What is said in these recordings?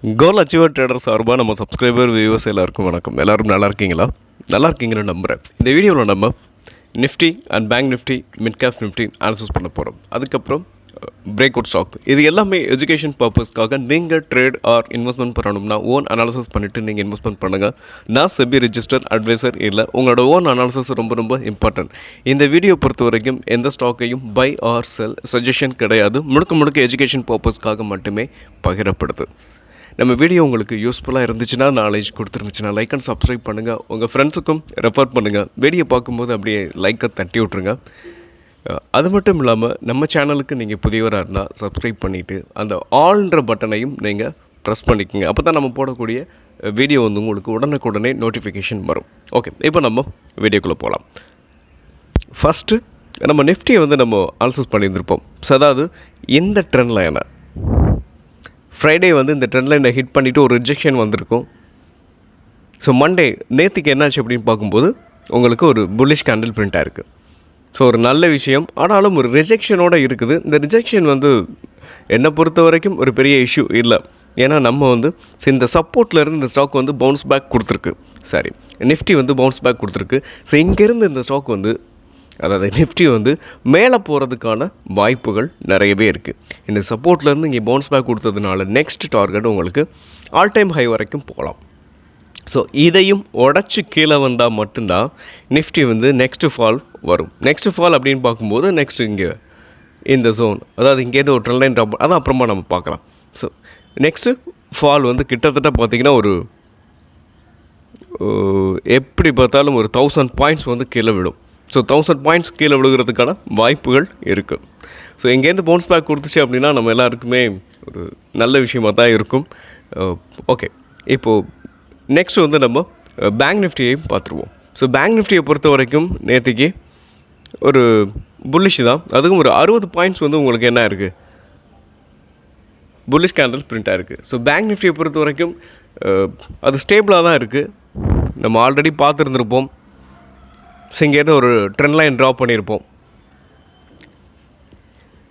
கோல் achiever trader சார்பாக நம்ம subscriber viewers எல்லாருக்கும் வணக்கம். எல்லோரும் நல்லா இருக்கீங்களா? நல்லா இருக்கீங்கன்னு நம்புகிறேன். இந்த வீடியோவில் நம்ம Nifty and bank Nifty, mid cap Nifty analysis பண்ண போகிறோம். அதுக்கப்புறம் பிரேக் அவுட் ஸ்டாக், இது எல்லாமே எஜுகேஷன் பர்பஸ்க்காக. நீங்கள் ட்ரேட் ஆர் இன்வெஸ்ட்மெண்ட் பண்ணணும்னா ஓன் அனாலிசிஸ் பண்ணிவிட்டு நீங்கள் இன்வெஸ்ட்மெண்ட் பண்ணுங்கள். நான் செபி ரிஜிஸ்டர் அட்வைசர் இல்லை. உங்களோட ஓன் அனாலிசிஸ் ரொம்ப இம்பார்ட்டன்ட். இந்த வீடியோ பொறுத்த வரைக்கும் எந்த ஸ்டாக்கையும் பை ஆர் செல் சஜஷன் கிடையாது. முழுக்க எஜுகேஷன் பர்பஸ்க்காக மட்டுமே பகிரப்படுது. நம்ம வீடியோ உங்களுக்கு யூஸ்ஃபுல்லாக இருந்துச்சுன்னா, நாலேஜ் கொடுத்துருந்துச்சுன்னா லைக் அண்ட் சப்ஸ்கிரைப் பண்ணுங்கள். உங்கள் ஃப்ரெண்ட்ஸுக்கும் ரெஃபர் பண்ணுங்கள். வீடியோ பார்க்கும்போது அப்படியே லைக்கை தட்டி விட்ருங்க. அது மட்டும் இல்லாமல் நம்ம சேனலுக்கு நீங்கள் புதியவராக இருந்தால் சப்ஸ்கிரைப் பண்ணிவிட்டு அந்த ஆல்ன்ற பட்டனையும் நீங்கள் ப்ரெஸ் பண்ணிக்கோங்க. அப்போ தான் நம்ம போடக்கூடிய வீடியோ வந்து உங்களுக்கு உடனுக்குடனே நோட்டிஃபிகேஷன் வரும். ஓகே, இப்போ நம்ம வீடியோக்குள்ளே போகலாம். ஃபஸ்ட்டு நம்ம நிஃப்டியை வந்து நம்ம அனாலிசிஸ் பண்ணியிருந்திருப்போம். ஸோ அதாவது இந்த ட்ரெண்ட் லைனை ஃப்ரைடே வந்து இந்த ட்ரெண்ட் லைனை ஹிட் பண்ணிவிட்டு ஒரு ரிஜெக்ஷன் வந்திருக்கும். ஸோ மண்டே நேற்றுக்கு என்னாச்சு அப்படின்னு பார்க்கும்போது உங்களுக்கு ஒரு புல்லிஷ் கேண்டில் பிரிண்ட் ஆயிருக்கு. ஸோ ஒரு நல்ல விஷயம். ஆனாலும் ஒரு ரிஜெக்ஷனோடு இருக்குது. இந்த ரிஜெக்ஷன் வந்து என்னை பொறுத்த வரைக்கும் ஒரு பெரிய இஷ்யூ இல்லை. ஏன்னா நம்ம வந்து இந்த சப்போர்ட்லேருந்து இந்த ஸ்டாக் வந்து பவுன்ஸ் பேக் கொடுத்துருக்கு. சரி, நிஃப்டி வந்து பவுன்ஸ் பேக் கொடுத்துருக்கு. ஸோ இங்கேருந்து இந்த ஸ்டாக் வந்து, அதாவது நிஃப்டி வந்து மேலே போகிறதுக்கான வாய்ப்புகள் நிறையவே இருக்குது. இந்த சப்போர்ட்லேருந்து இங்கே பவுன்ஸ் பேக் கொடுத்ததுனால நெக்ஸ்ட் டார்கெட் உங்களுக்கு ஆல் டைம் ஹை வரைக்கும் போகலாம். ஸோ இதையும் உடச்சி கீழே வந்தால் மட்டும்தான் நிஃப்டி வந்து நெக்ஸ்ட்டு ஃபால் வரும். நெக்ஸ்ட் ஃபால் அப்படின்னு பார்க்கும்போது நெக்ஸ்ட் இங்கே இந்த ஜோன், அதாவது இங்கேருந்து ஒரு ட்ரெண்ட் லைன் ட்ராப், அதான் அப்புறமா நம்ம பார்க்கலாம். ஸோ நெக்ஸ்ட்டு ஃபால் வந்து கிட்டத்தட்ட பார்த்திங்கன்னா ஒரு எப்படி பார்த்தாலும் ஒரு 1000 பாயிண்ட்ஸ் வந்து கீழே விடும். ஸோ 1000 பாயிண்ட்ஸ் கீழே விழுகிறதுக்கான வாய்ப்புகள் இருக்குது. ஸோ இங்கேருந்து பவுன்ஸ் பேக் கொடுத்துச்சு அப்படின்னா நம்ம எல்லாருக்குமே ஒரு நல்ல விஷயமாக தான் இருக்கும். ஓகே, இப்போது நெக்ஸ்ட் வந்து நம்ம பேங்க் நிஃப்டியையும் பார்த்துருவோம். ஸோ பேங்க் நிஃப்டியை பொறுத்த வரைக்கும் நேற்றுக்கு ஒரு புல்லிஷ் தான். அதுவும் ஒரு 60 பாயிண்ட்ஸ் வந்து உங்களுக்கு என்ன இருக்குது, புல்லிஷ் கேண்டில் பிரிண்ட் ஆகிருக்கு. ஸோ பேங்க் நிஃப்டியை பொறுத்த வரைக்கும் அது ஸ்டேபிளாக தான் இருக்குது. நம்ம ஆல்ரெடி பார்த்துருந்துருப்போம். ஸோ இங்கேருந்து ஒரு ட்ரெண்ட் லைன் ட்ரா பண்ணியிருப்போம்.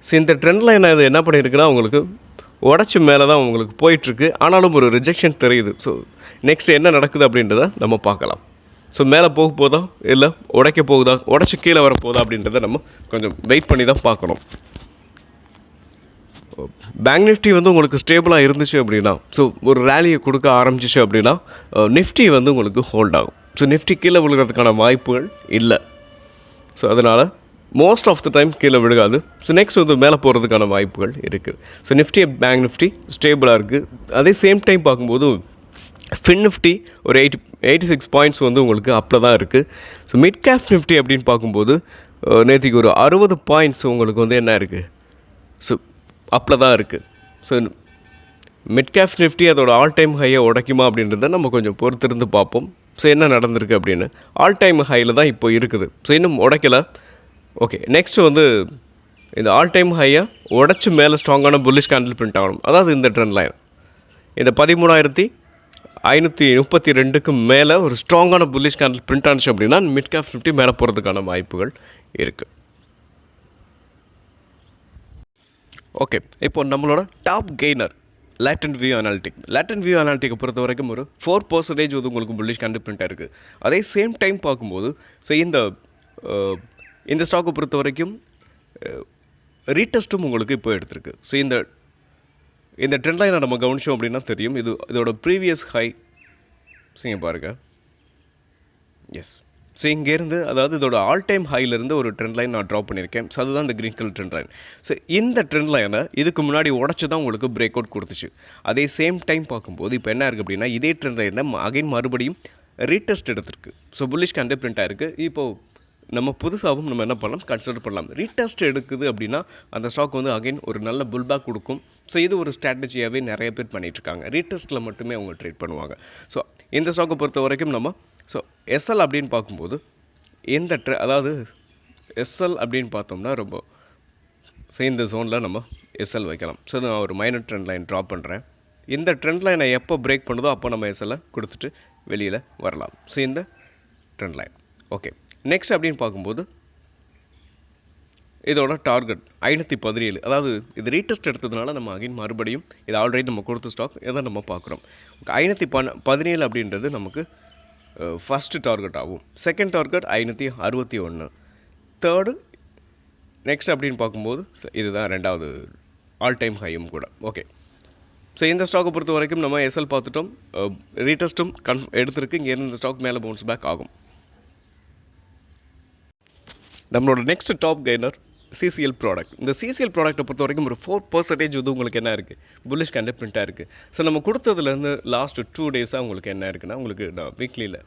ஸோ இந்த ட்ரெண்ட் லைன் அது என்ன பண்ணியிருக்குன்னா உங்களுக்கு உடச்சி மேலே தான் உங்களுக்கு போயிட்டுருக்கு. ஆனாலும் ஒரு ரிஜெக்ஷன் தெரியுது. ஸோ நெக்ஸ்ட் என்ன நடக்குது அப்படின்றத நம்ம பார்க்கலாம். ஸோ மேலே போக போதா இல்லை உடைக்க போகுதா, உடச்சி கீழே வர போதா அப்படின்றத நம்ம கொஞ்சம் வெயிட் பண்ணி தான் பார்க்கணும். பேங்க் நிஃப்டி வந்து உங்களுக்கு ஸ்டேபிளாக இருந்துச்சு அப்படின்னா, ஸோ ஒரு ரேலியை கொடுக்க ஆரம்பிச்சிச்சு அப்படின்னா நிஃப்டி வந்து உங்களுக்கு ஹோல்ட் ஆகும். ஸோ நிஃப்டி கீழே விழுகிறதுக்கான வாய்ப்புகள் இல்லை. ஸோ அதனால் மோஸ்ட் ஆஃப் த டைம் கீழே விழுகாது. ஸோ நெக்ஸ்ட் வந்து மேலே போகிறதுக்கான வாய்ப்புகள் இருக்குது. ஸோ நிஃப்டி பேங்க் நிஃப்டி ஸ்டேபிளாக இருக்குது. அதே சேம் டைம் பார்க்கும்போது ஃபின் நிஃப்டி ஒரு 86 பாயிண்ட்ஸ் வந்து உங்களுக்கு அப்பில் தான் இருக்குது. ஸோ மிட் கேப் நிஃப்டி அப்படின்னு பார்க்கும்போது நேற்றுக்கு ஒரு 60 பாயிண்ட்ஸ் உங்களுக்கு வந்து என்ன இருக்குது, ஸோ அப்பில் தான் இருக்குது. ஸோ மிட் கேப் நிஃப்டி அதோட ஆல் டைம் ஹையை உடைக்குமா அப்படின்றத நம்ம கொஞ்சம் பொறுத்திருந்து பார்ப்போம். ஸோ என்ன நடந்திருக்கு அப்படின்னு. ஆல் டைம் ஹையில் தான் இப்போ இருக்குது. ஸோ இன்னும் உடைக்கலை. ஓகே, நெக்ஸ்ட் வந்து இந்த ஆல் டைம் ஹையை உடச்சி மேலே ஸ்ட்ராங்கான புல்லிஷ் கேண்டில் பிரிண்ட் ஆகணும். அதாவது இந்த ட்ரெண்ட் லைன் இந்த 13,532க்கு மேலே ஒரு ஸ்ட்ராங்கான புல்லிஷ் கேண்டில் பிரிண்ட் ஆனிச்சு அப்படின்னா மிட் கேப் நிஃப்டி மேலே போகிறதுக்கான வாய்ப்புகள் இருக்குது. ஓகே, இப்போ நம்மளோட டாப் கெய்னர் லேட்டன்ட் வியூ அனாலிட்டிக்கை பொறுத்த வரைக்கும் ஒரு 4% வந்து உங்களுக்கு புல்லிஷ் கேண்டில் பிரிண்ட் ஆயிருக்கு. அதே சேம் டைம் பார்க்கும்போது ஸோ இந்த ஸ்டாக்கை பொறுத்த வரைக்கும் ரீடெஸ்ட்டும் உங்களுக்கு இப்போ எடுத்திருக்கு. ஸோ இந்த ட்ரெண்ட் லைனை நம்ம கவனிச்சோம் அப்படின்னா தெரியும். இதோட ப்ரீவியஸ் ஹை இங்கே பாருங்கள். எஸ், ஸோ இங்கேருந்து, அதாவது இதோட ஆல் டைம் ஹைலேருந்து ஒரு ட்ரெண்ட் லைன் நான் ட்ரா பண்ணியிருக்கேன். ஸோ அதுதான் இந்த green colour trend line. So இந்த ட்ரெண்ட் லைனை இதுக்கு முன்னாடி உடச்சி தான் உங்களுக்கு பிரேக் அவுட் கொடுத்துச்சு. அதே சேம் டைம் பார்க்கும்போது இப்போ என்ன இருக்குது அப்படின்னா, இதே ட்ரெண்ட் லைனை அகைன் மறுபடியும் ரீடெஸ்ட் எடுத்திருக்கு. ஸோ புல்லிஷ் கேண்டில் பிரிண்ட் ஆயிருக்கு. இப்போது நம்ம புதுசாகவும் நம்ம என்ன பண்ணலாம், கன்சிடர் பண்ணலாம். ரீடெஸ்ட் எடுக்குது அப்படின்னா அந்த ஸ்டாக் வந்து அகைன் ஒரு நல்ல புல்பேக் கொடுக்கும். ஸோ இது ஒரு ஸ்ட்ராட்டஜியாகவே நிறைய பேர் பண்ணிகிட்ருக்காங்க. ரீடெஸ்ட்டில் மட்டுமே அவங்க ட்ரேட் பண்ணுவாங்க. ஸோ இந்த ஸ்டாக்கை பொறுத்த வரைக்கும் நம்ம ஸோ எஸ்எல் அப்படின்னு பார்க்கும்போது அதாவது எஸ்எல் அப்படின்னு பார்த்தோம்னா ரொம்ப ஸோ இந்த ஜோனில் நம்ம எஸ்எல் வைக்கலாம். ஸோ நான் ஒரு மைனர் ட்ரெண்ட் லைன் ட்ரா பண்ணுறேன். இந்த ட்ரெண்ட் லைனை எப்போ பிரேக் பண்ணுதோ அப்போ நம்ம எஸ்எல்லை கொடுத்துட்டு வெளியில் வரலாம். ஸோ இந்த ட்ரெண்ட் லைன். ஓகே, நெக்ஸ்ட் அப்படின்னு பார்க்கும்போது இதோட டார்கெட் 517. அதாவது இது ரீடெஸ்ட் எடுத்ததுனால நம்ம அகைன் மறுபடியும் இது ஆல்ரெடி நம்ம கொடுத்த ஸ்டாக் இதை நம்ம பார்க்குறோம். 517 அப்படின்றது நமக்கு ஃபஸ்ட்டு டார்கெட் ஆகும். Second target 561. தேர்டு நெக்ஸ்ட் அப்படின்னு பார்க்கும்போது இதுதான் ரெண்டாவது ஆல் டைம் ஹையும் கூட. ஓகே, ஸோ இந்த ஸ்டாக்கை பொறுத்த வரைக்கும் நம்ம எஸ்எல் பார்த்துட்டோம், ரீடெஸ்ட்டும் எடுத்திருக்கு. இங்கேருந்து இந்த ஸ்டாக் மேலே பவுன்ஸ் பேக் ஆகும். நம்மளோட next top gainer CCL product. இந்த சிசிஎல் ப்ராடக்ட்டை பொறுத்த வரைக்கும் ஒரு 4% வந்து உங்களுக்கு என்ன இருக்குது, புல்லிஷ் கேண்டில் பிரிண்ட்டாக இருக்குது. ஸோ நம்ம கொடுத்ததுலேருந்து லாஸ்ட் 2 டேஸாக உங்களுக்கு என்ன இருக்குன்னா, உங்களுக்கு நான் வீக்லியில்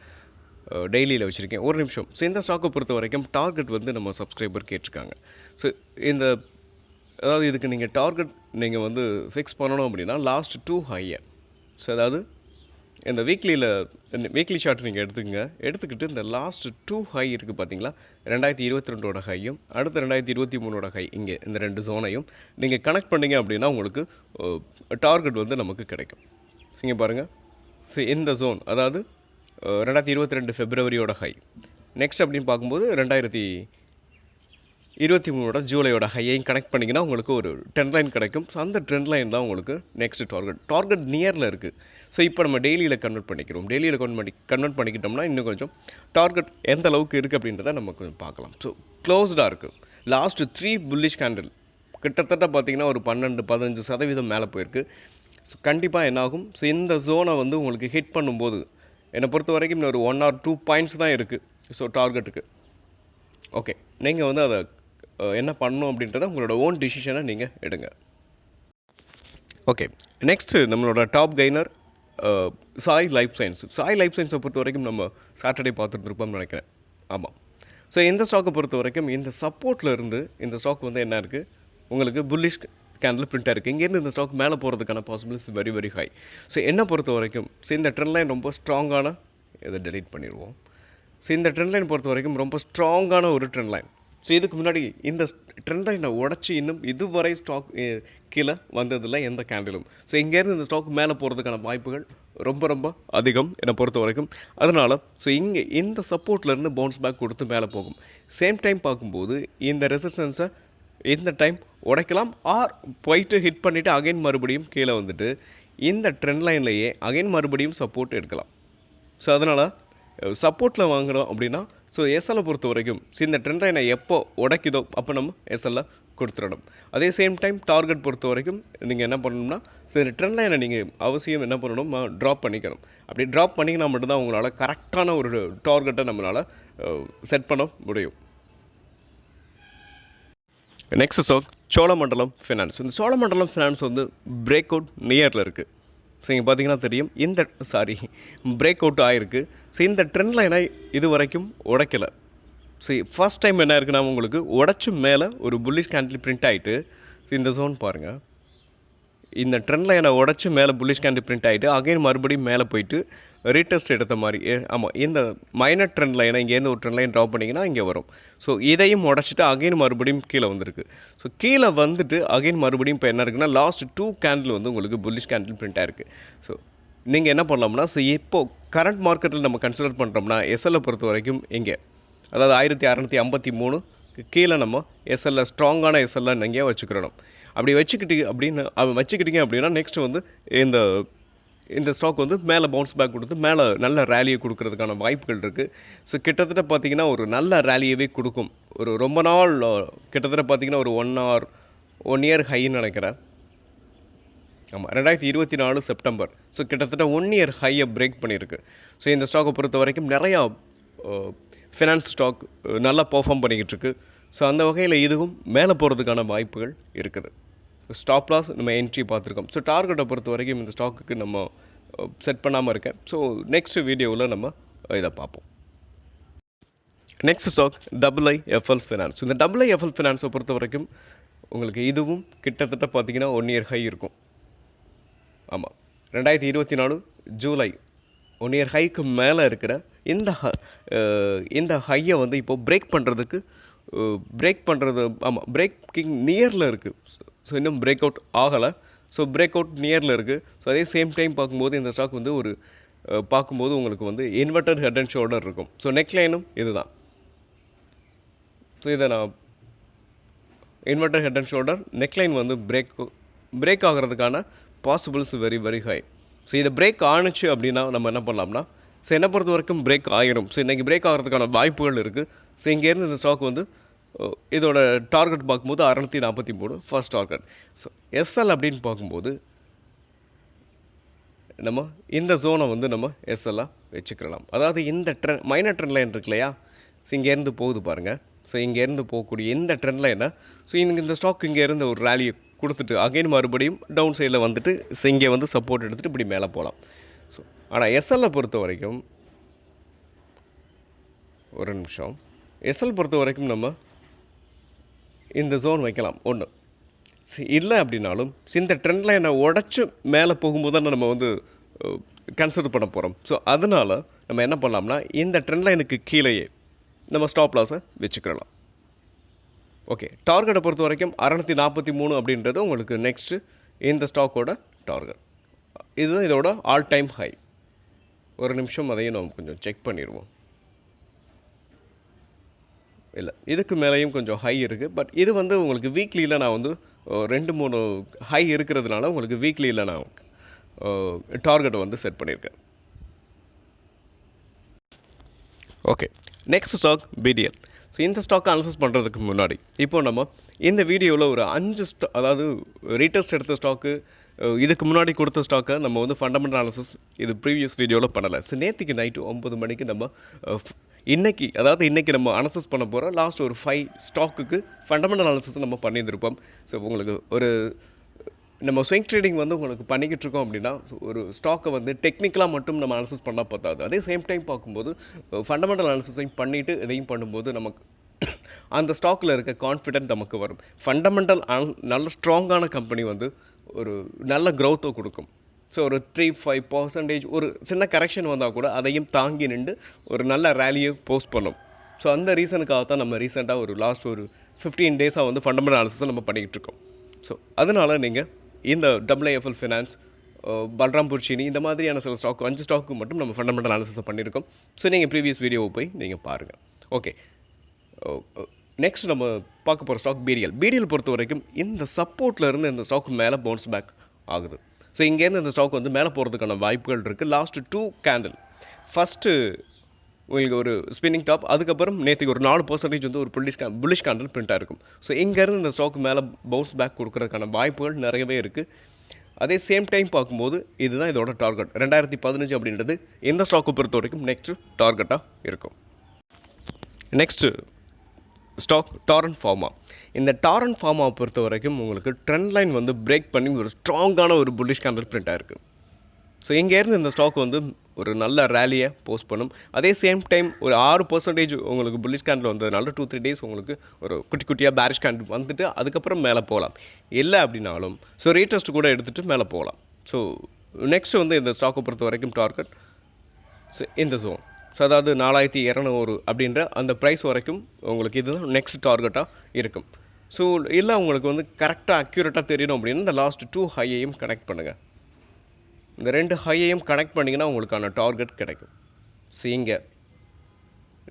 டெய்லியில் வச்சுருக்கேன். ஒரு நிமிஷம். ஸோ இந்த ஸ்டாக்கை பொறுத்த வரைக்கும் டார்கெட் வந்து நம்ம சப்ஸ்கிரைபர் கேட்டிருக்காங்க. ஸோ இந்த அதாவது இதுக்கு நீங்கள் டார்கெட் நீங்கள் வந்து ஃபிக்ஸ் பண்ணணும் அப்படின்னா லாஸ்ட் 2 ஹையை, ஸோ அதாவது இந்த வீக்லி ஷார்ட் நீங்கள் எடுத்துக்கிட்டு இந்த லாஸ்ட் 2 ஹை இருக்குது பார்த்தீங்களா, 2022 ஹையும் அடுத்து 2023 ஹை, இங்கே இந்த 2 ஜோனையும் நீங்கள் கனெக்ட் பண்ணிங்க அப்படின்னா உங்களுக்கு டார்கெட் வந்து நமக்கு கிடைக்கும். ஸோ இங்கே பாருங்கள், ஸோ இந்த ஜோன் அதாவது 2022 ஃபெப்ரவரியோட ஹை, நெக்ஸ்ட் அப்படின்னு பார்க்கும்போது 2023 ஜூலையோட ஹையையும் கனெக்ட் பண்ணிங்கன்னா உங்களுக்கு ஒரு ட்ரெண்ட் லைன் கிடைக்கும். ஸோ அந்த ட்ரெண்ட் லைன் தான் உங்களுக்கு நெக்ஸ்ட் டார்கெட் நியரில் இருக்குது. ஸோ இப்போ நம்ம டெய்லியில் கன்வெர்ட் பண்ணிக்கிறோம். டெய்லியில் கன்வெர்ட் பண்ணிக்கிட்டோம்னா இன்னும் கொஞ்சம் டார்கெட் எந்த அளவுக்கு இருக்குது அப்படின்றத நம்ம கொஞ்சம் பார்க்கலாம். ஸோ க்ளோஸ்டாக இருக்குது. லாஸ்ட் 3 புல்லிஷ் கேண்டில் கிட்டத்தட்ட பார்த்திங்கன்னா ஒரு 12-15% மேலே போயிருக்கு. ஸோ கண்டிப்பாக என்னாகும், ஸோ இந்த ஜோனை வந்து உங்களுக்கு ஹிட் பண்ணும்போது என்னை பொறுத்த வரைக்கும் இன்னொரு 1 or 2 பாயிண்ட்ஸ் தான் இருக்குது ஸோ டார்கெட்டுக்கு. ஓகே, நீங்கள் வந்து அதை என்ன பண்ணணும் அப்படின்றத உங்களோட ஓன் டிசிஷனை நீங்கள் எடுங்க. ஓகே, நெக்ஸ்ட்டு நம்மளோட டாப் கெய்னர் சாய் லைஃப் சயின்ஸை பொறுத்த வரைக்கும் நம்ம சாட்டர்டே பார்த்துட்டு இருப்போம்னு நினைக்கிறேன். ஆமாம். ஸோ இந்த ஸ்டாக்கை பொறுத்த வரைக்கும் இந்த சப்போர்ட்டில் இருந்து இந்த ஸ்டாக் வந்து என்ன இருக்குது, உங்களுக்கு புல்லிஷ் கேண்டில் பிரிண்ட்டாக இருக்குது. இங்கேருந்து இந்த ஸ்டாக் மேலே போகிறதுக்கான possibilities very very high. So என்னை பொறுத்த வரைக்கும் ஸோ இந்த ட்ரெண்ட் லைன் ரொம்ப ஸ்ட்ராங்கான, இதை டெலீட் பண்ணிடுவோம். ஸோ இந்த ட்ரெண்ட் லைன் பொறுத்த வரைக்கும் ரொம்ப ஸ்ட்ராங்கான ஒரு ட்ரெண்ட் லைன். ஸோ இதுக்கு முன்னாடி இந்த ட்ரெண்ட் லைனை உடச்சி இன்னும் இதுவரை ஸ்டாக் கீழே வந்ததில்லை எந்த கேண்டிலும். ஸோ இங்கேருந்து இந்த ஸ்டாக் மேலே போகிறதுக்கான வாய்ப்புகள் ரொம்ப ரொம்ப அதிகம் என்னை பொறுத்த வரைக்கும். அதனால் ஸோ இங்கே இந்த சப்போர்ட்லேருந்து பவுன்ஸ் பேக் கொடுத்து மேலே போகும். சேம் டைம் பார்க்கும்போது இந்த ரெசிஸ்டன்ஸை இந்த டைம் உடைக்கலாம், ஆர் போயிட்டு ஹிட் பண்ணிவிட்டு அகைன் மறுபடியும் கீழே வந்துட்டு இந்த ட்ரெண்ட் லைன்லேயே அகைன் மறுபடியும் சப்போர்ட் எடுக்கலாம். ஸோ அதனால் சப்போர்ட்டில் வாங்குகிறோம் அப்படின்னா ஸோ எஸ்எல்லை பொறுத்த வரைக்கும் இந்த ட்ரெண்ட் லைனை எப்போ உடைக்குதோ அப்போ நம்ம எஸ்எல்ல கொடுத்துடணும். அதே சேம் டைம் டார்கெட் பொறுத்த வரைக்கும் நீங்கள் என்ன பண்ணணும்னா ஸோ இந்த ட்ரெண்ட் லைனை நீங்கள் அவசியம் என்ன பண்ணணும், ட்ராப் பண்ணிக்கணும். அப்படி ட்ராப் பண்ணிங்கன்னா மட்டும்தான் உங்களால் கரெக்டான ஒரு டார்கெட்டை நம்மளால் செட் பண்ண முடியும். Next stock Cholamandalam finance. இந்த சோழமண்டலம் ஃபினான்ஸ் வந்து பிரேக் அவுட் நியரில் இருக்குது. ஸோ இங்கே பார்த்தீங்கன்னா தெரியும், பிரேக் அவுட் ஆகிருக்கு. ஸோ இந்த ட்ரெண்ட் லைனை இது வரைக்கும் உடைக்கலை. ஸோ ஃபஸ்ட் டைம் என்ன இருக்குன்னா உங்களுக்கு உடச்சி மேலே ஒரு புல்லிஷ் கேண்டில் பிரிண்ட் ஆகிட்டு, ஸோ இந்த ஜோன் பாருங்கள், இந்த ட்ரெண்ட் லைனை உடச்சி மேலே புல்லிஷ் கேண்டில் பிரிண்ட் ஆகிட்டு அகைன் மறுபடியும் மேலே போயிட்டு ரீடெஸ்ட் எடுத்த மாதிரி. ஆமாம், இந்த மைனர் ட்ரெண்ட் லைனை இங்கேருந்து ஒரு ட்ரெண்ட் லைன் ட்ரா பண்ணிங்கன்னா இங்கே வரும். ஸோ இதையும் உடச்சிட்டு அகைன் மறுபடியும் கீழே வந்திருக்கு. ஸோ கீழே வந்துட்டு அகைன் மறுபடியும் இப்போ என்ன இருக்குன்னா லாஸ்ட் 2 கேண்டில் வந்து உங்களுக்கு புல்லிஷ் கேண்டில் பிரிண்ட் ஆகிருக்கு. ஸோ நீங்கள் என்ன பண்ணலாம்னா, ஸோ இப்போது கரண்ட் மார்க்கெட்டில் நம்ம கன்சிடர் பண்ணுறோம்னா எஸ்எல்லை பொறுத்த வரைக்கும் இங்கே அதாவது 1653 கீழே நம்ம எஸ்எல்ல ஸ்ட்ராங்கான எஸ்எல்ல எங்கேயா வச்சுக்கிறோம். அப்படி வச்சுக்கிட்டீங்க அப்படின்னா நெக்ஸ்ட் வந்து இந்த ஸ்டாக் வந்து மேலே பவுன்ஸ் பேக் கொடுத்து மேலே நல்ல ரேலியை கொடுக்கறதுக்கான வாய்ப்புகள் இருக்குது. ஸோ கிட்டத்தட்ட பார்த்திங்கன்னா ஒரு நல்ல ரேலியவே கொடுக்கும். ஒரு ரொம்ப நாள் கிட்டத்தட்ட பார்த்திங்கன்னா ஒரு 1 இயர் ஹைன்னு நினைக்கிறேன். ஆமாம், 2024 செப்டம்பர். ஸோ கிட்டத்தட்ட 1 இயர் ஹையை பிரேக் பண்ணியிருக்கு. ஸோ இந்த ஸ்டாக்கை பொறுத்த வரைக்கும் நிறையா ஃபினான்ஸ் ஸ்டாக் நல்லா பர்ஃபார்ம் பண்ணிக்கிட்டு இருக்கு. ஸோ அந்த வகையில் இதுவும் மேலே போகிறதுக்கான வாய்ப்புகள் இருக்குது. ஸ்டாப் லாஸ் நம்ம என்ட்ரி பார்த்துருக்கோம். ஸோ டார்கெட்டை பொறுத்த வரைக்கும் இந்த ஸ்டாக்குக்கு நம்ம செட் பண்ணாமல் இருக்கேன். ஸோ நெக்ஸ்ட் வீடியோவில் நம்ம இதை பார்ப்போம். Next stock IIFL finance. இந்த IIFL ஃபினான்ஸை பொறுத்த வரைக்கும் உங்களுக்கு இதுவும் கிட்டத்தட்ட பார்த்திங்கன்னா 1 இயர் ஹை இருக்கும். ஆமாம், 2024 ஜூலை 1 இயர் ஹைக்கு மேலே இருக்கிற இந்த ஹையை வந்து இப்போது பிரேக் பண்ணுறது ஆமாம் பிரேக்கிங் நியரில் இருக்குது. ஸோ இன்னும் பிரேக் அவுட் ஆகலை. ஸோ பிரேக் அவுட் நியரில் இருக்குது. ஸோ அதே சேம் டைம் பார்க்கும்போது இந்த ஸ்டாக் வந்து ஒரு பார்க்கும்போது உங்களுக்கு வந்து இன்வெர்டட் ஹெட் அண்ட் ஷோல்டர் இருக்கும். ஸோ நெக் லைனும் இதுதான். ஸோ இதை நான் inverter head and shoulder neckline வந்து பிரேக் ஆகிறதுக்கான possibles very very high. So இதை பிரேக் ஆணுச்சு அப்படின்னா நம்ம என்ன பண்ணலாம்னா, ஸோ என்னை பொறுத்த வரைக்கும் பிரேக் ஆகிரும். ஸோ இன்றைக்கி பிரேக் ஆகிறதுக்கான வாய்ப்புகள் இருக்குது. ஸோ இங்கேருந்து இந்த ஸ்டாக் வந்து இதோட டார்கெட் பார்க்கும்போது 643 ஃபர்ஸ்ட் டார்கெட். ஸோ எஸ்எல் அப்படின்னு பார்க்கும்போது நம்ம இந்த ஜோனை வந்து நம்ம எஸ்எல்லாக வச்சுக்கலாம். அதாவது இந்த மைனர் ட்ரெண்ட் லைன் இருக்கு இல்லையா, ஸோ இங்கேருந்து போகுது பாருங்கள். ஸோ இங்கேருந்து போகக்கூடிய இந்த ட்ரெண்ட் லைனை, ஸோ இந்த ஸ்டாக் இங்கேருந்து ஒரு ரேலியை கொடுத்துட்டு அகைன் மறுபடியும் டவுன் சைடில் வந்துட்டு ஸோ இங்கே வந்து சப்போர்ட் எடுத்துகிட்டு இப்படி மேலே போகலாம். ஸோ ஆனால் எஸ்எல்லை பொறுத்த வரைக்கும் ஒரு நிமிஷம், எஸ்எல் பொறுத்த வரைக்கும் நம்ம இந்த ஜோன் வைக்கலாம் ஒன்று. இல்லை அப்படின்னாலும் இந்த ட்ரெண்ட் லைனை உடச்சி மேலே போகும்போது தான் நம்ம வந்து கன்சிடர் பண்ண போகிறோம். ஸோ அதனால் நம்ம என்ன பண்ணலாம்னா, இந்த ட்ரெண்ட் லைனுக்கு கீழேயே நம்ம ஸ்டாப் லாஸை வச்சுக்கலாம். ஓகே, டார்கெட்டை பொறுத்த வரைக்கும் 643 அப்படின்றது உங்களுக்கு நெக்ஸ்ட்டு இந்த ஸ்டாக்கோட டார்கெட். இதுதான் இதோட ஆல் டைம் ஹை. ஒரு நிமிஷம் அதையும் நம்ம கொஞ்சம் செக் பண்ணிடுவோம். இல்லை, இதுக்கு மேலேயும் கொஞ்சம் ஹை இருக்குது. பட் இது வந்து உங்களுக்கு வீக்லியில் நான் வந்து 2-3 ஹை இருக்கிறதுனால உங்களுக்கு வீக்லியில் நான் டார்கெட்டை வந்து செட் பண்ணியிருக்கேன். Okay, next stock PTL. So இந்த ஸ்டாக்கை அனலைஸ் பண்ணுறதுக்கு முன்னாடி இப்போ நம்ம இந்த வீடியோவில் ஒரு 5 அதாவது ரீடெஸ்ட் எடுத்த ஸ்டாக்கு, இதுக்கு முன்னாடி கொடுத்த ஸ்டாக்கை நம்ம வந்து ஃபண்டமெண்டல் அனாலிசிஸ் இது ப்ரீவியஸ் வீடியோவில் பண்ணலை. ஸோ நேற்றுக்கு நைட்டு 9 மணிக்கு நம்ம இன்றைக்கி நம்ம அனலைஸ் பண்ண போகிற லாஸ்ட் ஒரு 5 ஸ்டாக்குக்கு ஃபண்டமெண்டல் அனாலிசிஸ் நம்ம பண்ணியிருந்திருப்போம். ஸோ உங்களுக்கு ஒரு நம்ம ஸ்விங் ட்ரேடிங் வந்து உங்களுக்கு பண்ணிக்கிட்டு இருக்கோம் அப்படின்னா, ஒரு ஸ்டாக்கை வந்து டெக்னிக்கலாக மட்டும் நம்ம அனாலிசிஸ் பண்ணால் பார்த்தாது. அதே சேம் டைம் பார்க்கும்போது ஃபண்டமெண்டல் அனாலிசிஸையும் பண்ணிவிட்டு இதையும் பண்ணும்போது நமக்கு அந்த ஸ்டாக்கில் இருக்க கான்ஃபிடென்ட் நமக்கு வரும். ஃபண்டமெண்டல் நல்ல ஸ்ட்ராங்கான கம்பெனி வந்து ஒரு நல்ல க்ரோத்தை கொடுக்கும். ஸோ ஒரு 3-5% ஒரு சின்ன கரெக்ஷன் வந்தால் கூட அதையும் தாங்கி நின்று ஒரு நல்ல ரேலியை போஸ்ட் பண்ணும். ஸோ அந்த ரீசனுக்காக தான் நம்ம ரீசெண்டாக ஒரு லாஸ்ட் ஒரு 15 டேஸாக வந்து ஃபண்டமெண்டல் அனாலிசிஸை நம்ம பண்ணிக்கிட்டு இருக்கோம். ஸோ அதனால் நீங்கள் இந்த AAFL ஃபினான்ஸ், பல்ராம்பூர் சீனி, இந்த மாதிரியான சில ஸ்டாக் 5 ஸ்டாக்கு மட்டும் நம்ம ஃபண்டமெண்டல் அனாலிசிஸை பண்ணியிருக்கோம். ஸோ நீங்கள் ப்ரீவியஸ் வீடியோவை போய் நீங்கள் பாருங்கள். ஓகே, நெக்ஸ்ட் நம்ம பார்க்க போகிற ஸ்டாக் பிடிஎல் பொறுத்த வரைக்கும் இந்த சப்போர்ட்டில் இருந்து இந்த ஸ்டாக் மேலே பவுன்ஸ் பேக் ஆகுது. ஸோ இங்கேருந்து இந்த ஸ்டாக் வந்து மேலே போகிறதுக்கான வாய்ப்புகள் இருக்குது. லாஸ்ட்டு 2 கேண்டில், ஃபஸ்ட்டு உங்களுக்கு ஒரு ஸ்பின்னிங் டாப், அதுக்கப்புறம் நேற்றுக்கு ஒரு 4% வந்து ஒரு புல்லிஷ் கேண்டில் பிரிண்ட்டாக இருக்கும். ஸோ இங்கேருந்து இந்த ஸ்டாக் மேலே பவுன்ஸ் பேக் கொடுக்குறதுக்கான வாய்ப்புகள் நிறையவே இருக்குது. அதே சேம் டைம் பார்க்கும்போது இதுதான் இதோட டார்கெட் 2015 அப்படின்றது இந்த ஸ்டாக்கை பொறுத்த வரைக்கும் நெக்ஸ்ட்டு டார்கெட்டாக இருக்கும். Next stock Torrent pharma. இந்த டாரண்ட் ஃபார்மாவை பொறுத்த வரைக்கும் உங்களுக்கு ட்ரெண்ட் லைன் வந்து பிரேக் பண்ணி ஒரு ஸ்ட்ராங்கான ஒரு புல்லிஷ் கேண்டில் பிரிண்ட்டாக இருக்குது. ஸோ இங்கேருந்து இந்த ஸ்டாக் வந்து ஒரு நல்ல ரேலியை போஸ்ட் பண்ணும். அதே சேம் டைம் ஒரு 6% உங்களுக்கு புல்லிஷ் கேண்டில் வந்ததுனால 2-3 டேஸ் உங்களுக்கு ஒரு குட்டியாக பேரிஷ் கேண்டில் வந்துட்டு அதுக்கப்புறம் மேலே போகலாம். இல்லை அப்படின்னாலும் ஸோ ரீடெஸ்ட் கூட எடுத்துகிட்டு மேலே போகலாம். ஸோ நெக்ஸ்ட் வந்து இந்த ஸ்டாக்கை பொறுத்த வரைக்கும் டார்கெட் ஸோ இந்த ஜோன், ஸோ அதாவது 4200 அப்படின்ற அந்த ப்ரைஸ் வரைக்கும் உங்களுக்கு இதுதான் நெக்ஸ்ட் டார்கெட்டாக இருக்கும். ஸோ இல்லை உங்களுக்கு வந்து கரெக்டாக அக்யூரேட்டாக தெரியணும் அப்படின்னா இந்த லாஸ்ட் 2 ஹையையும் கனெக்ட் பண்ணுங்கள். இந்த 2 ஹையையும் கனெக்ட் பண்ணிங்கன்னா உங்களுக்கான டார்கெட் கிடைக்கும். ஸோ இங்கே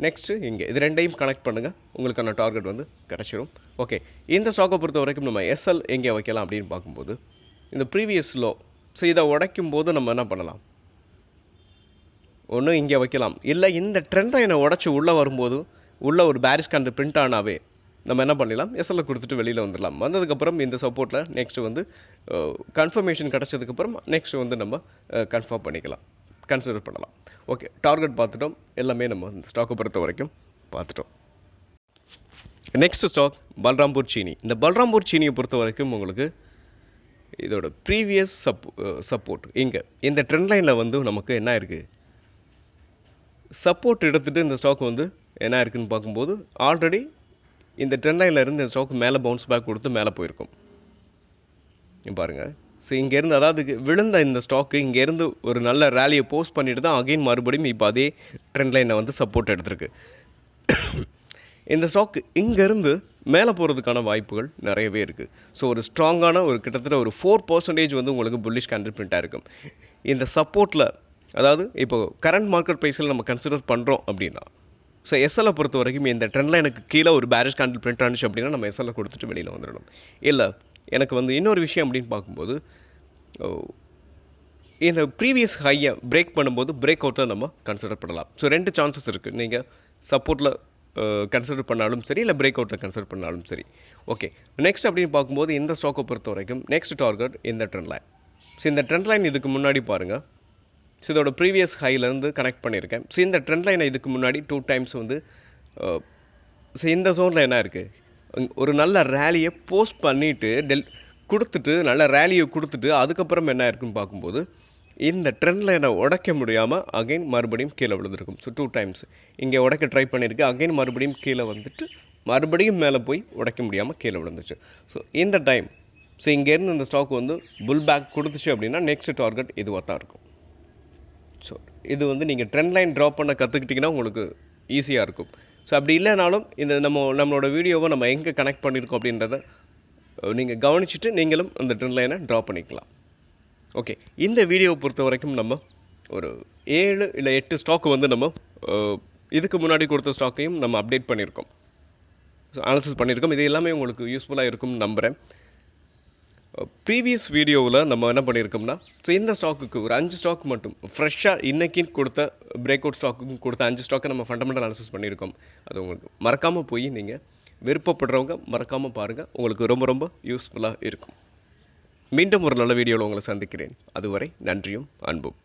நெக்ஸ்ட்டு இங்கே இது 2ஐயும் கனெக்ட் பண்ணுங்கள், உங்களுக்கான டார்கெட் வந்து கிடச்சிரும். ஓகே, இந்த ஸ்டாக்கை பொறுத்த வரைக்கும் நம்ம எஸ்எல் எங்கே வைக்கலாம் அப்படின்னு பார்க்கும்போது இந்த ப்ரீவியஸ் லோ, ஸோ இதை உடைக்கும் போது நம்ம என்ன பண்ணலாம், ஒன்று இங்கே வைக்கலாம். இல்லை இந்த ட்ரெண்ட் லைனை உடச்சி உள்ளே வரும்போது உள்ள ஒரு பேரிஷ் கேண்டில் பிரிண்ட் ஆனாவே நம்ம என்ன பண்ணிடலாம், எஸ்எல்ல கொடுத்துட்டு வெளியில் வந்துடலாம். வந்ததுக்கப்புறம் இந்த சப்போர்ட்டில் நெக்ஸ்ட்டு வந்து கன்ஃபர்மேஷன் கிடச்சதுக்கப்புறம் நெக்ஸ்ட்டு வந்து நம்ம கன்ஃபார்ம் பண்ணிக்கலாம், கன்சிடர் பண்ணலாம். ஓகே, டார்கெட் பார்த்துட்டோம், எல்லாமே நம்ம இந்த ஸ்டாக்கை பொறுத்த வரைக்கும் பார்த்துட்டோம். நெக்ஸ்ட் ஸ்டாக் பல்ராம்பூர் சீனி. இந்த பல்ராம்பூர் சீனியை பொறுத்த வரைக்கும் உங்களுக்கு இதோட ப்ரீவியஸ் சப்போர்ட் இங்கே இந்த ட்ரெண்ட் லைனில் வந்து நமக்கு என்ன இருக்குது, சப்போர்ட் எடுத்துகிட்டு இந்த ஸ்டாக் வந்து என்ன இருக்குதுன்னு பார்க்கும்போது ஆல்ரெடி இந்த ட்ரெண்ட் லைனில் இருந்து இந்த ஸ்டாக் மேலே பவுன்ஸ் பேக் கொடுத்து மேலே போயிருக்கும் பாருங்கள். ஸோ இங்கேருந்து அதாவது விழுந்த இந்த ஸ்டாக்கு இங்கேருந்து ஒரு நல்ல ரேலியை போஸ்ட் பண்ணிட்டு தான் அகைன் மறுபடியும் இப்போ அதே ட்ரெண்ட் லைனை வந்து சப்போர்ட் எடுத்திருக்கு. இந்த ஸ்டாக் இங்கேருந்து மேலே போகிறதுக்கான வாய்ப்புகள் நிறையவே இருக்குது. ஸோ ஒரு ஸ்ட்ராங்கான ஒரு கிட்டத்தட்ட ஒரு 4% வந்து உங்களுக்கு புல்லிஷ் கேண்டில் பிரிண்ட்டாக இருக்கும். இந்த சப்போர்ட்டில் அதாவது இப்போ கரண்ட் மார்க்கெட் ப்ரைஸில் நம்ம கன்சிடர் பண்ணுறோம் அப்படின்னா ஸோ எஸ்எல்லை பொறுத்த வரைக்கும் இந்த ட்ரெண்ட் லைனுக்கு கீழே ஒரு பேரிஷ் கேண்டில் பிரிண்ட் ஆனிச்சு அப்படின்னா நம்ம எஸ்எல்லை கொடுத்துட்டு வெளியில் வந்துடணும். இல்லை எனக்கு வந்து இன்னொரு விஷயம் அப்படின்னு பார்க்கும்போது இந்த ப்ரீவியஸ் ஹையை பிரேக் பண்ணும்போது பிரேக் அவுட்டை நம்ம கன்சிடர் பண்ணலாம். ஸோ 2 சான்சஸ் இருக்குது. நீங்கள் சப்போர்ட்டில் கன்சிடர் பண்ணாலும் சரி, இல்லை பிரேக் அவுட்டில் கன்சிடர் பண்ணாலும் சரி. ஓகே, நெக்ஸ்ட் அப்படின்னு பார்க்கும்போது இந்த ஸ்டாக்கை பொறுத்த வரைக்கும் நெக்ஸ்ட் டார்கெட் இந்த ட்ரெண்ட் லைன். ஸோ இந்த ட்ரெண்ட் லைன் இதுக்கு முன்னாடி பாருங்கள். ஸோ இதோட ப்ரீவியஸ் ஹைலேருந்து கனெக்ட் பண்ணியிருக்கேன். ஸோ இந்த ட்ரெண்ட் லைனை இதுக்கு முன்னாடி 2 டைம்ஸ் வந்து ஸோ இந்த ஜோனில் என்ன இருக்குது, ஒரு நல்ல ரேலியை போஸ்ட் பண்ணிவிட்டு கொடுத்துட்டு நல்ல ரேலியை கொடுத்துட்டு அதுக்கப்புறம் என்ன இருக்குன்னு பார்க்கும்போது இந்த ட்ரெண்ட் லைனை உடைக்க முடியாமல் அகைன் மறுபடியும் கீழே விழுந்திருக்கும். ஸோ 2 டைம்ஸ் இங்கே உடைக்க ட்ரை பண்ணியிருக்கு. அகைன் மறுபடியும் கீழே வந்துட்டு மறுபடியும் மேலே போய் உடைக்க முடியாமல் கீழே விழுந்துச்சு. ஸோ இந்த டைம் ஸோ இங்கேருந்து இந்த ஸ்டாக் வந்து புல் பேக் கொடுத்துச்சு அப்படின்னா நெக்ஸ்ட் டார்கெட் இதுவாக தான் இருக்கும். ஸோ இது வந்து நீங்கள் ட்ரெண்ட் லைன் ட்ராப் பண்ண கற்றுக்கிட்டிங்கன்னா உங்களுக்கு ஈஸியாக இருக்கும். ஸோ அப்படி இல்லைனாலும் இந்த நம்மளோட வீடியோவை நம்ம எங்கே கனெக்ட் பண்ணியிருக்கோம் அப்படின்றத நீங்கள் கவனிச்சுட்டு நீங்களும் அந்த ட்ரெண்ட் லைனை ட்ரா பண்ணிக்கலாம். ஓகே, இந்த வீடியோவை பொறுத்த வரைக்கும் நம்ம ஒரு 7 இல்லை 8 ஸ்டாக்கு வந்து நம்ம இதுக்கு முன்னாடி கொடுத்த ஸ்டாக்கையும் நம்ம அப்டேட் பண்ணியிருக்கோம், ஸோ அனாலிசிஸ் பண்ணியிருக்கோம். இது எல்லாமே உங்களுக்கு யூஸ்ஃபுல்லாக இருக்கும்னு நம்புகிறேன். ப்ரீவியஸ் வீடியோவில் நம்ம என்ன பண்ணியிருக்கோம்னா, ஸோ இந்த ஸ்டாக்குக்கு ஒரு 5 ஸ்டாக் மட்டும் ஃப்ரெஷ்ஷாக இன்றைக்கின்னு கொடுத்த பிரேக் அவுட் ஸ்டாக்குக்கும் கொடுத்த 5 ஸ்டாக்கை நம்ம ஃபண்டமெண்டல் அனாலிசிஸ் பண்ணியிருக்கோம். அது உங்களுக்கு மறக்காமல் போய் நீங்கள் விருப்பப்படுறவங்க மறக்காமல் பாருங்கள், உங்களுக்கு ரொம்ப ரொம்ப யூஸ்ஃபுல்லாக இருக்கும். மீண்டும் ஒரு நல்ல வீடியோவில் உங்களை சந்திக்கிறேன். அதுவரை நன்றியும் அன்பும்.